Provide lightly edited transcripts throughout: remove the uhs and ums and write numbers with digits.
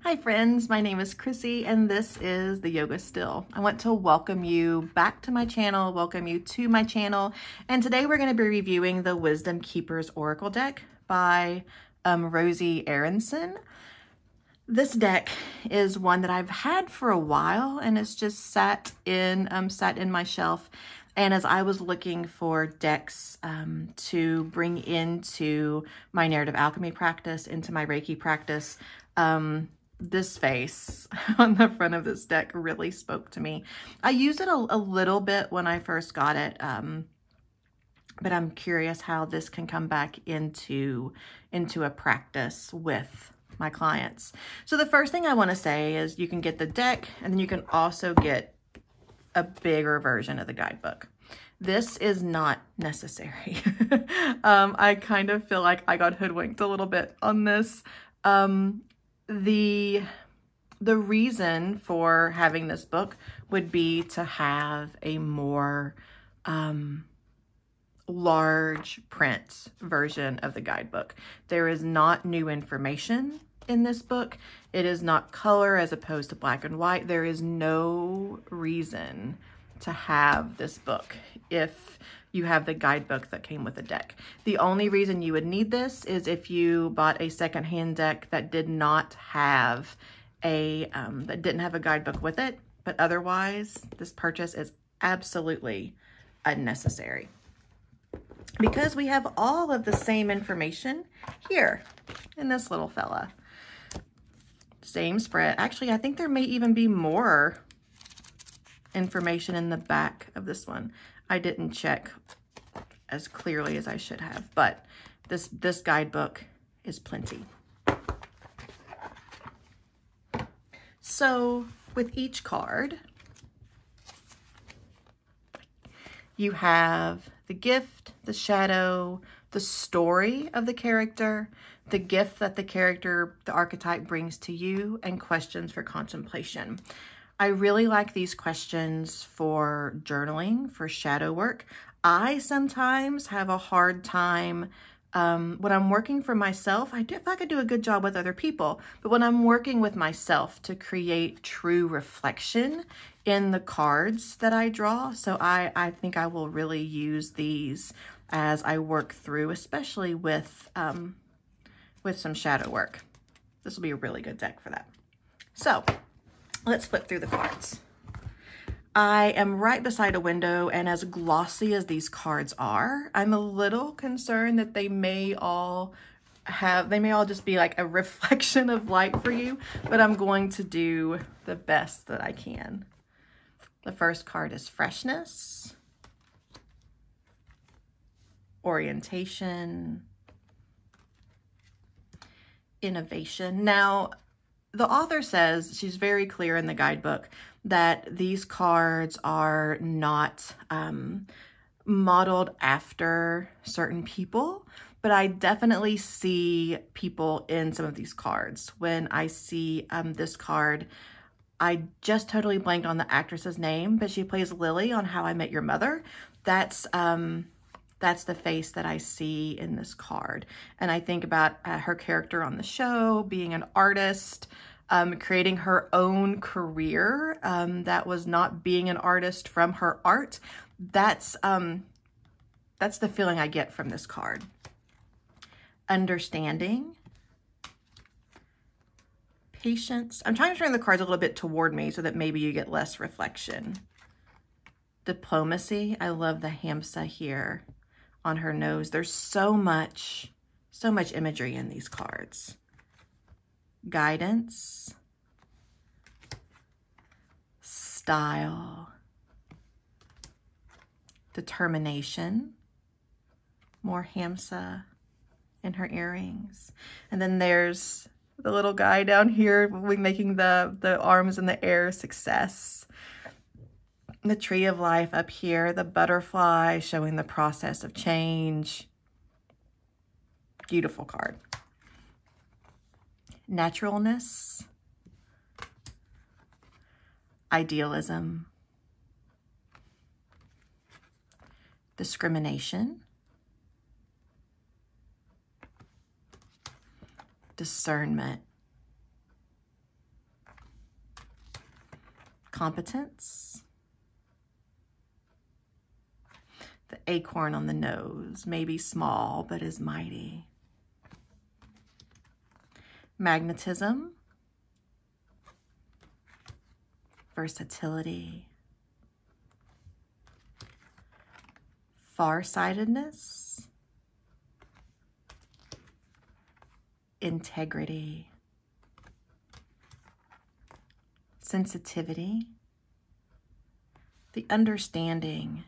Hi friends, my name is Chrissy and this is the Yoga Still. I want to welcome you back to my channel, and today we're going to be reviewing the Wisdom Keepers Oracle deck by Rosie Aronson. This deck is one that I've had for a while and it's just sat in my shelf. And as I was looking for decks to bring into my narrative alchemy practice, into my Reiki practice, this face on the front of this deck really spoke to me. I used it a little bit when I first got it, but I'm curious how this can come back into a practice with my clients. So the first thing I want to say is you can get the deck and then you can also get a bigger version of the guidebook. This is not necessary. I kind of feel like I got hoodwinked a little bit on this. The reason for having this book would be to have a more large print version of the guidebook. There is not new information in this book. It is not color as opposed to black and white. There is no reason to have this book if you have the guidebook that came with the deck. The only reason you would need this is if you bought a secondhand deck that did not have a guidebook with it, but otherwise this purchase is absolutely unnecessary because we have all of the same information here in this little fella. Same spread. Actually, I think there may even be more information in the back of this one. I didn't check as clearly as I should have, but this guidebook is plenty. So with each card, you have the gift, the shadow, the story of the character, the gift that the archetype brings to you, and questions for contemplation. I really like these questions for journaling, for shadow work. I sometimes have a hard time when I'm working for myself. I feel like I do a good job with other people, but when I'm working with myself to create true reflection in the cards that I draw. So I think I will really use these as I work through, especially with some shadow work. This will be a really good deck for that. So let's flip through the cards. I am right beside a window, and as glossy as these cards are, I'm a little concerned that they may all just be like a reflection of light for you, but I'm going to do the best that I can. The first card is freshness, orientation, innovation. Now, the author says, she's very clear in the guidebook, that these cards are not modeled after certain people, but I definitely see people in some of these cards. When I see this card, I just totally blanked on the actress's name, but she plays Lily on How I Met Your Mother. That's the face that I see in this card. And I think about her character on the show, being an artist, creating her own career that was not being an artist from her art. That's the feeling I get from this card. Understanding. Patience. I'm trying to turn the cards a little bit toward me so that maybe you get less reflection. Diplomacy. I love the Hamsa here on her nose. There's so much imagery in these cards. Guidance, style, determination, more Hamsa in her earrings. And then there's the little guy down here making the arms in the air, success. The tree of life up here, the butterfly showing the process of change. Beautiful card. Naturalness, idealism, discrimination, discernment, competence. The acorn on the nose, may be small, but is mighty. Magnetism. Versatility. Farsightedness. Integrity. Sensitivity. The understanding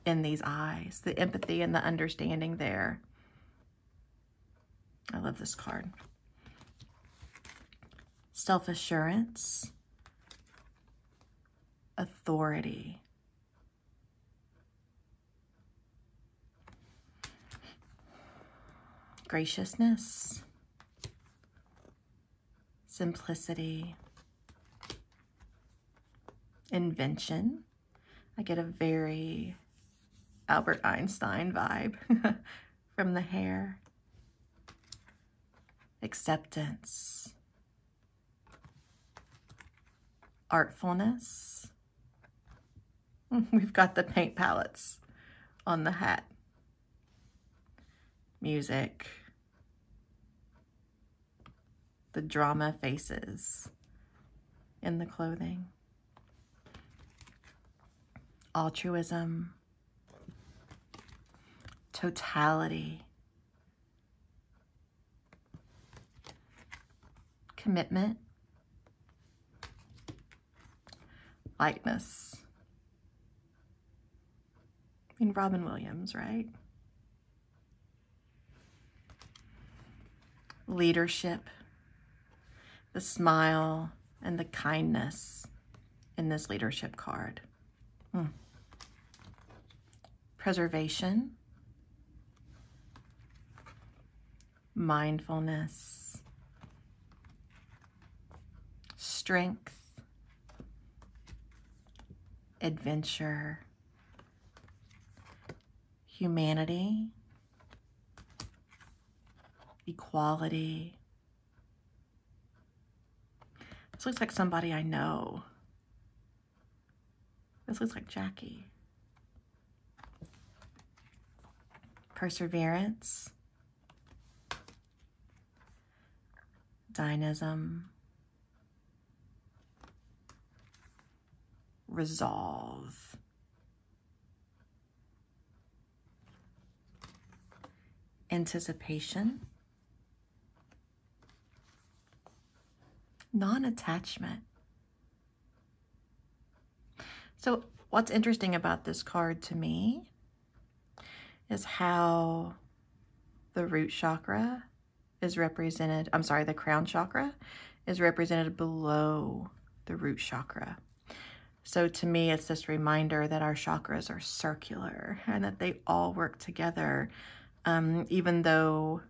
in these eyes, the empathy and the understanding there. I love this card. Self-assurance. Authority. Graciousness. Simplicity. Invention. I get a very Albert Einstein vibe from the hair. Acceptance. Artfulness. We've got the paint palettes on the hat. Music. The drama faces in the clothing. Altruism. Totality. Commitment. Lightness. I mean, Robin Williams, right? Leadership. The smile and the kindness in this leadership card. Preservation. Mindfulness. Strength. Adventure. Humanity. Equality. This looks like somebody I know. This looks like Jackie. Perseverance. Dynamism. Resolve. Anticipation. Non-attachment. So what's interesting about this card to me is how the root chakra is represented, the crown chakra is represented below the root chakra. So to me, it's this reminder that our chakras are circular and that they all work together. Even though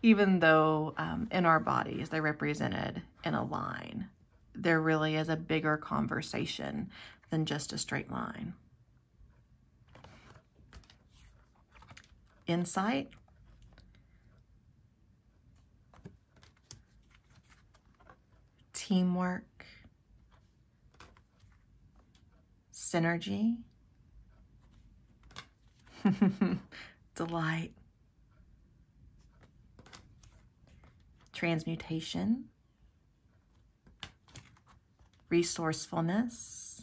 in our bodies they're represented in a line, there really is a bigger conversation than just a straight line. Insight. Teamwork. Synergy. Delight. Transmutation. Resourcefulness.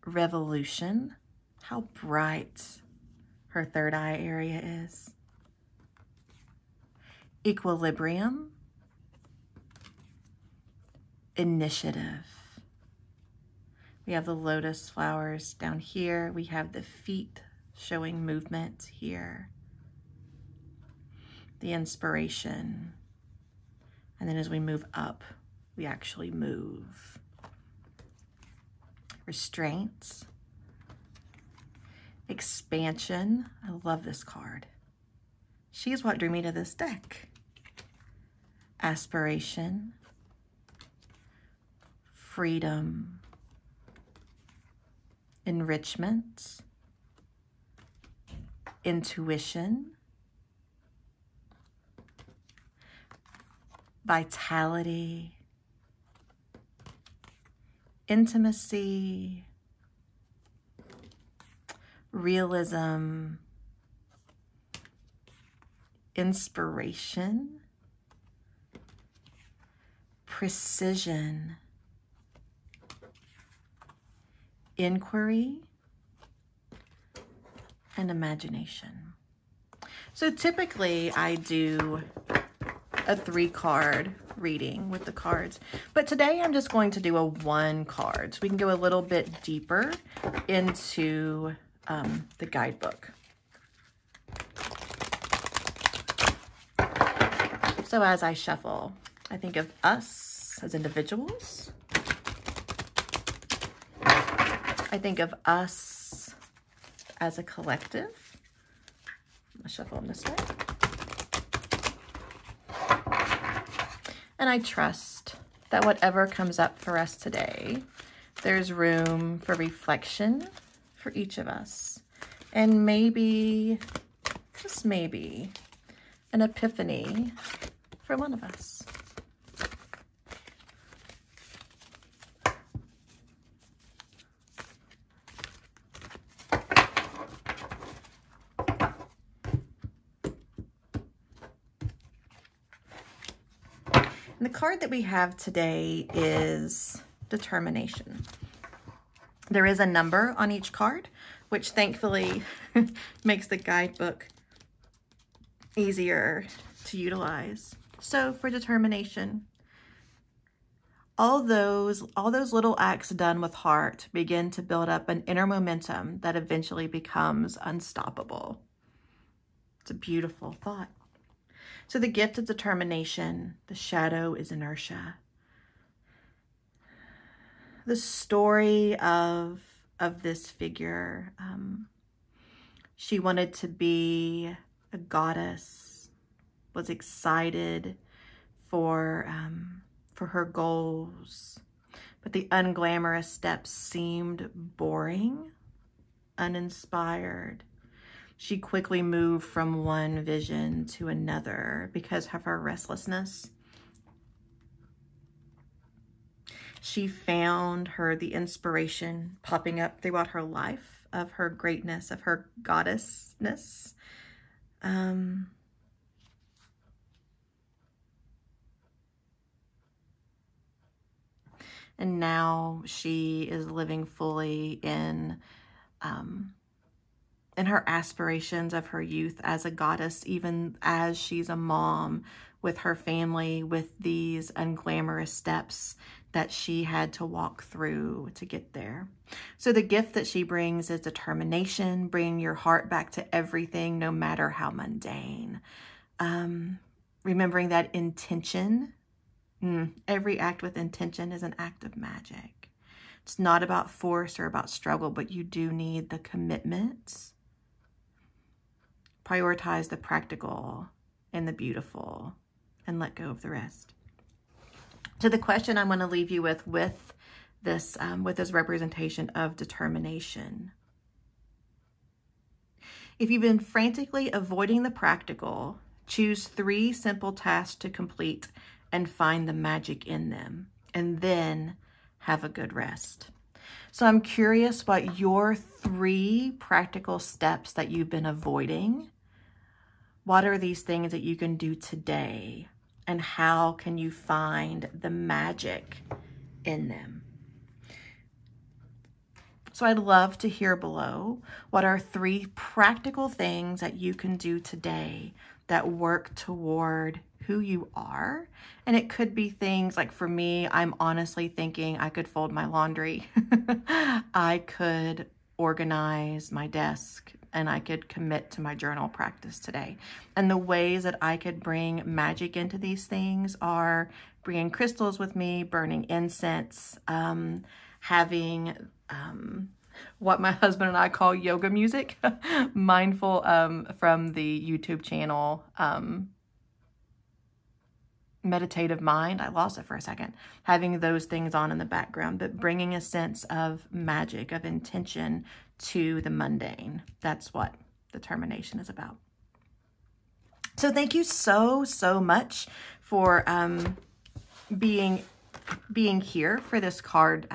Revolution. How bright her third eye area is. Equilibrium. Initiative. We have the lotus flowers down here. We have the feet showing movement here. The inspiration. And then as we move up, we actually move. Restraint. Expansion. I love this card. She's what drew me to this deck. Aspiration. Freedom. Enrichment. Intuition. vitality, intimacy, realism, inspiration, precision, inquiry, and imagination. So typically I do a 3-card reading with the cards, but today I'm just going to do a 1 card so we can go a little bit deeper into the guidebook. So as I shuffle, I think of us as individuals. I think of us as a collective. I'm gonna shuffle them this way. And I trust that whatever comes up for us today, there's room for reflection for each of us. And maybe, just maybe, an epiphany for one of us. And the card that we have today is determination. There is a number on each card, which thankfully makes the guidebook easier to utilize. So for determination, all those little acts done with heart begin to build up an inner momentum that eventually becomes unstoppable. It's a beautiful thought. So the gift is determination. The shadow is inertia. The story of this figure, she wanted to be a goddess, was excited for her goals, but the unglamorous steps seemed boring, uninspired. She quickly moved from one vision to another because of her restlessness. She found the inspiration popping up throughout her life of her greatness, of her goddessness. And now she is living fully in her aspirations of her youth as a goddess, even as she's a mom with her family, with these unglamorous steps that she had to walk through to get there. So the gift that she brings is determination, bringing your heart back to everything, no matter how mundane. Remembering that intention, every act with intention is an act of magic. It's not about force or about struggle, but you do need the commitment. Prioritize the practical and the beautiful and let go of the rest. So the question I'm going to leave you with this representation of determination. If you've been frantically avoiding the practical, choose 3 simple tasks to complete and find the magic in them, and then have a good rest. So I'm curious what your 3 practical steps that you've been avoiding. What are these things that you can do today? And how can you find the magic in them? So I'd love to hear below, what are 3 practical things that you can do today that work toward who you are? And it could be things like, for me, I'm honestly thinking I could fold my laundry. I could organize my desk, and I could commit to my journal practice today. And the ways that I could bring magic into these things are bringing crystals with me, burning incense, having what my husband and I call yoga music, mindful from the YouTube channel, Meditative Mind. I lost it for a second. Having those things on in the background, but bringing a sense of magic, of intention to the mundane. That's what determination is about. So thank you so much for being here for this card,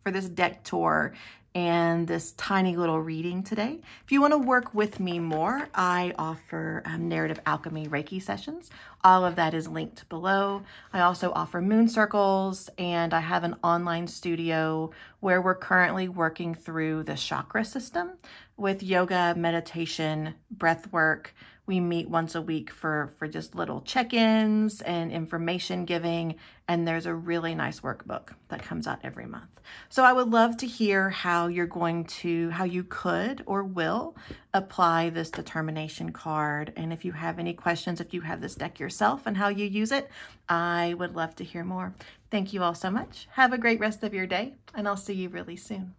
for this deck tour and this tiny little reading today. If you want to work with me more, I offer Narrative Alchemy Reiki sessions. All of that is linked below. I also offer moon circles, and I have an online studio where we're currently working through the chakra system with yoga, meditation, breath work. We meet once a week for just little check-ins and information giving, and there's a really nice workbook that comes out every month. So I would love to hear how you could or will apply this determination card. And if you have any questions, if you have this deck yourself and how you use it, I would love to hear more. Thank you all so much. Have a great rest of your day, and I'll see you really soon.